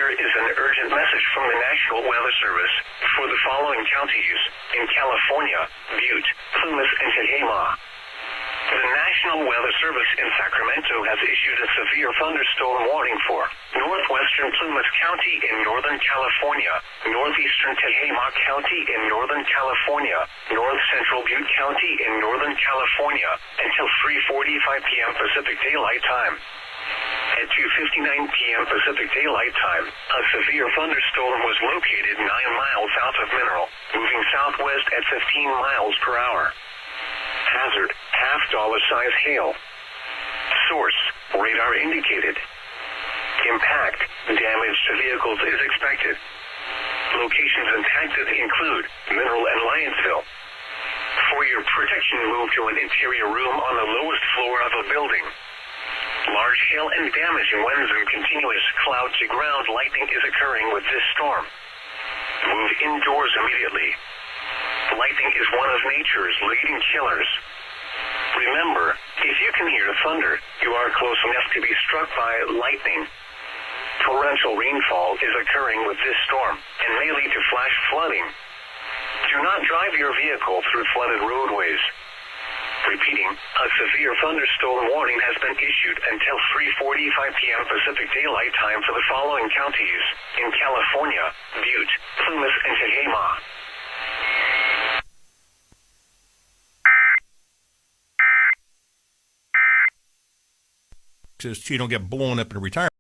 Here is an urgent message from the National Weather Service for the following counties in California: Butte, Plumas, and Tehama. The National Weather Service in Sacramento has issued a severe thunderstorm warning for northwestern Plumas County in Northern California, northeastern Tehama County in Northern California, north central Butte County in Northern California until 3:45 p.m. Pacific Daylight Time. At 2:59 p.m. Pacific Daylight Time, a severe thunderstorm was located 9 miles south of Mineral, moving southwest at 15 miles per hour. Hazard, $half-size hail. Source, radar indicated. Impact, damage to vehicles is expected. Locations impacted include Mineral and Lyonsville. For your protection, move to an interior room on the lowest floor of a building. Large hail and damage winds and continuous cloud-to-ground lightning is occurring with this storm. Move indoors immediately. Lightning is one of nature's leading killers. Remember, if you can hear thunder, you are close enough to be struck by lightning. Torrential rainfall is occurring with this storm and may lead to flash flooding. Do not drive your vehicle through flooded roadways. Repeating, a severe thunderstorm warning has been issued until 3:45 p.m. Pacific Daylight Time for the following counties in California: Butte, Plumas, and Tehama. So you don't get blown up in retirement.